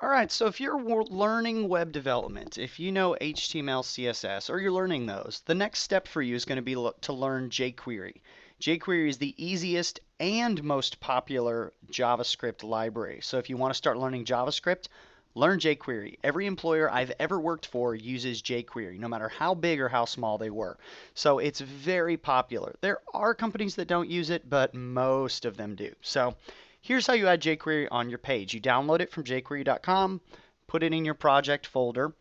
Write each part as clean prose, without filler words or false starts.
All right, so if you're learning web development, if you know HTML, CSS, or you're learning those, the next step for you is going to be to learn jQuery. jQuery is the easiest and most popular JavaScript library. So if you want to start learning JavaScript, learn jQuery. Every employer I've ever worked for uses jQuery, no matter how big or how small they were. So it's very popular. There are companies that don't use it, but most of them do. So here's how you add jQuery on your page. You download it from jQuery.com, put it in your project folder,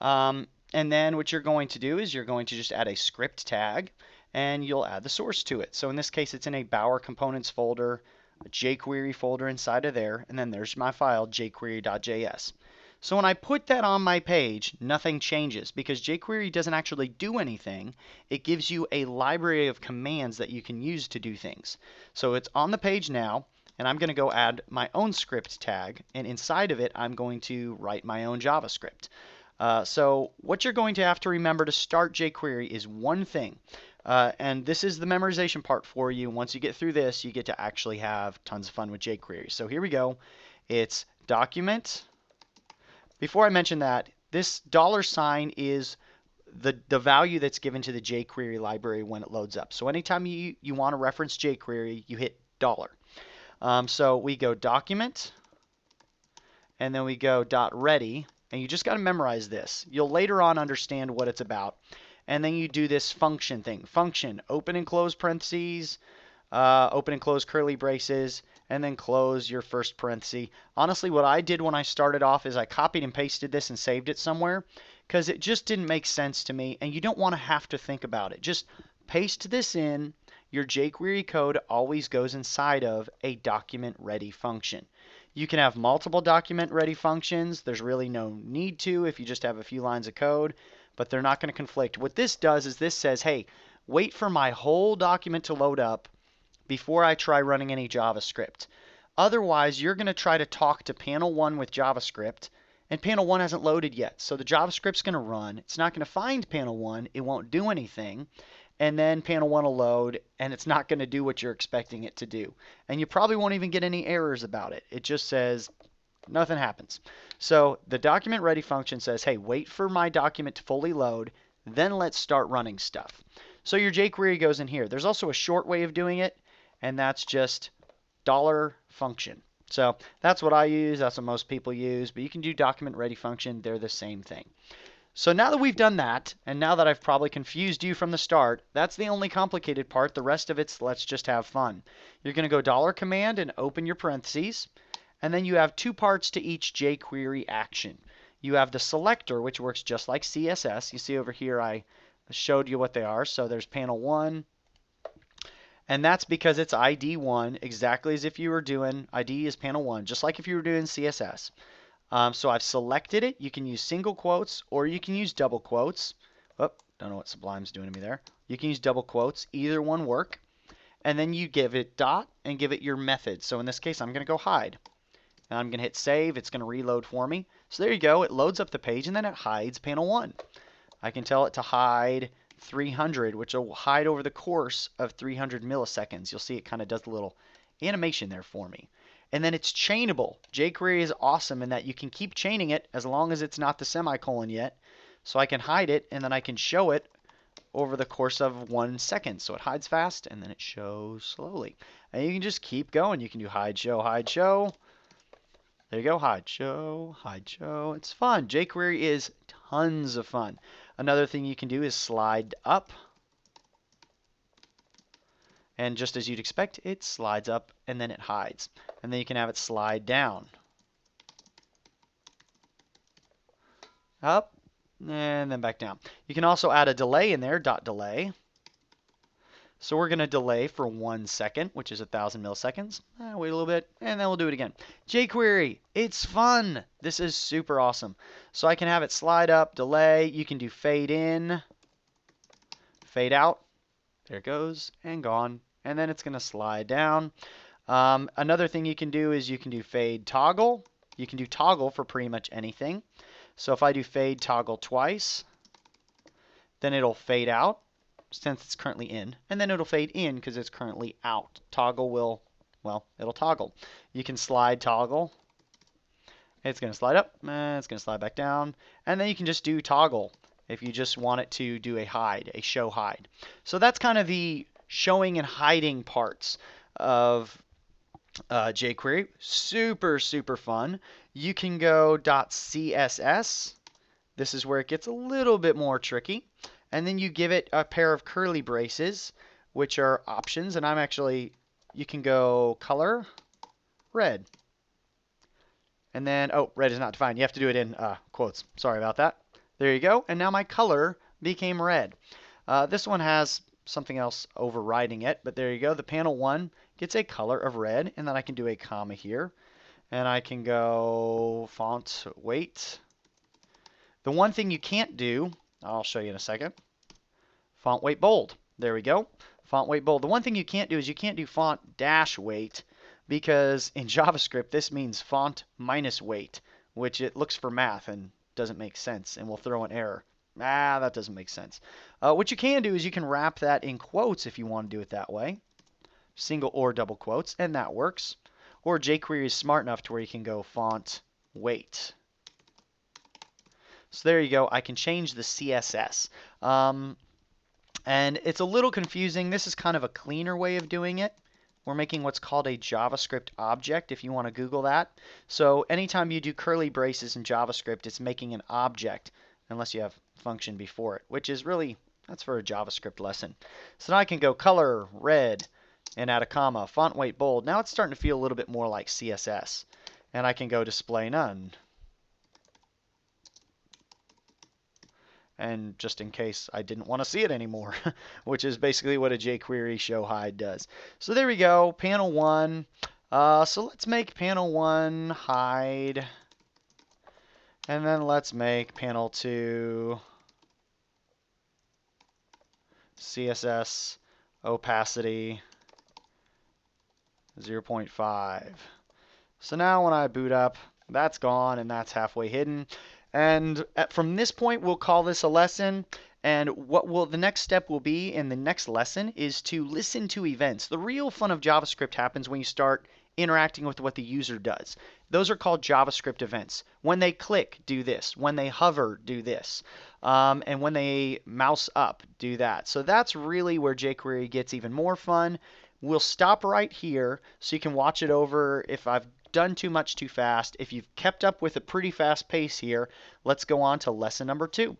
and then what you're going to do is you're going to just add a script tag, and you'll add the source to it. So in this case, it's in a Bower Components folder, a jQuery folder inside of there, and then there's my file, jQuery.js. So when I put that on my page, nothing changes because jQuery doesn't actually do anything. It gives you a library of commands that you can use to do things. So it's on the page now, and I'm going to go add my own script tag, and inside of it, I'm going to write my own JavaScript. So what you're going to have to remember to start jQuery is one thing. And this is the memorization part for you. Once you get through this, you get to actually have tons of fun with jQuery. So here we go. It's document. Before I mention that, this $sign is the value that's given to the jQuery library when it loads up. So anytime you want to reference jQuery, you hit $. So we go document, and then we go .ready, and you just got to memorize this. You'll later on understand what it's about. And then you do this function thing. Function, open and close parentheses, open and close curly braces, and then close your first parenthesis. Honestly, what I did when I started off is I copied and pasted this and saved it somewhere because it just didn't make sense to me, and you don't want to have to think about it. Just paste this in. Your jQuery code always goes inside of a document ready function. You can have multiple document ready functions. There's really no need to if you just have a few lines of code, but they're not going to conflict. What this does is this says, hey, wait for my whole document to load up before I try running any JavaScript. Otherwise, you're going to try to talk to panel 1 with JavaScript, and panel 1 hasn't loaded yet. So the JavaScript's going to run. It's not going to find panel 1. It won't do anything. And then panel 1 will load, and it's not going to do what you're expecting it to do. And you probably won't even get any errors about it. It just says nothing happens. So the document ready function says, hey, wait for my document to fully load, then let's start running stuff. So your jQuery goes in here. There's also a short way of doing it, and that's just $function. So that's what I use. That's what most people use. But you can do document ready function. They're the same thing. So now that we've done that, and now that I've probably confused you from the start, that's the only complicated part. The rest of it's let's just have fun. You're going to go $command and open your parentheses. And then you have two parts to each jQuery action. You have the selector, which works just like CSS. You see over here I showed you what they are. So there's panel 1. And that's because it's ID 1, exactly as if you were doing, ID is panel 1, just like if you were doing CSS. So I've selected it. You can use single quotes or you can use double quotes. Oh, don't know what Sublime's doing to me there. You can use double quotes. Either one work. And then you give it dot and give it your method. So in this case, I'm going to go hide. And I'm going to hit save. It's going to reload for me. So there you go. It loads up the page and then it hides panel 1. I can tell it to hide 300, which will hide over the course of 300 milliseconds. You'll see it kind of does a little animation there for me. And then it's chainable. jQuery is awesome in that you can keep chaining it as long as it's not the semicolon yet. So I can hide it and then I can show it over the course of 1 second. So it hides fast and then it shows slowly. And you can just keep going. You can do hide, show, hide, show. There you go, hide, show, hide, show. It's fun. jQuery is tons of fun. Another thing you can do is slide up. And just as you'd expect, it slides up and then it hides. And then you can have it slide down. Up and then back down. You can also add a delay in there, .delay. So we're going to delay for 1 second, which is 1,000 milliseconds. Wait a little bit, and then we'll do it again. jQuery, it's fun. This is super awesome. So I can have it slide up, delay. You can do fade in, fade out. There it goes, and gone. And then it's going to slide down. Another thing you can do is you can do fade toggle. You can do toggle for pretty much anything. So if I do fade toggle twice, then it'll fade out since it's currently in, and then it'll fade in because it's currently out. Toggle will, well, it'll toggle. You can slide toggle, It's going to slide up, and it's going to slide back down, and then you can just do toggle if you just want it to do a hide, a show hide. So that's kind of the showing and hiding parts of jQuery. Super, super fun. You can go .css. This is where it gets a little bit more tricky. And then you give it a pair of curly braces, which are options. And you can go color, red. And then, oh, red is not defined. You have to do it in quotes. Sorry about that. There you go. And now my color became red. This one has something else overriding it, but there you go. The panel 1 gets a color of red, and then I can do a comma here. And I can go font weight. The one thing you can't do, I'll show you in a second, font weight bold. There we go. Font weight bold. The one thing you can't do is you can't do font dash weight, because in JavaScript this means font minus weight, which it looks for math and doesn't make sense and will throw an error. That doesn't make sense. What you can do is you can wrap that in quotes if you want to do it that way. Single or double quotes, and that works. Or jQuery is smart enough to where you can go font weight. So there you go. I can change the CSS. And it's a little confusing. This is kind of a cleaner way of doing it. We're making what's called a JavaScript object, if you want to Google that. So anytime you do curly braces in JavaScript, it's making an object, unless you have function before it, which is really, that's for a JavaScript lesson. So now I can go color, red, and add a comma, font weight bold. Now it's starting to feel a little bit more like CSS. And I can go display none. And just in case I didn't want to see it anymore, which is basically what a jQuery show hide does. So there we go, panel 1. So let's make panel 1 hide. And then let's make panel 2 CSS opacity 0.5. So now when I boot up, that's gone and that's halfway hidden. And from this point, we'll call this a lesson. And the next step will be in the next lesson is to listen to events. The real fun of JavaScript happens when you start interacting with what the user does. Those are called JavaScript events. When they click, do this. When they hover, do this. And when they mouse up, do that. So that's really where jQuery gets even more fun. We'll stop right here so you can watch it over if I've done too much too fast. If you've kept up with a pretty fast pace here, let's go on to lesson number 2.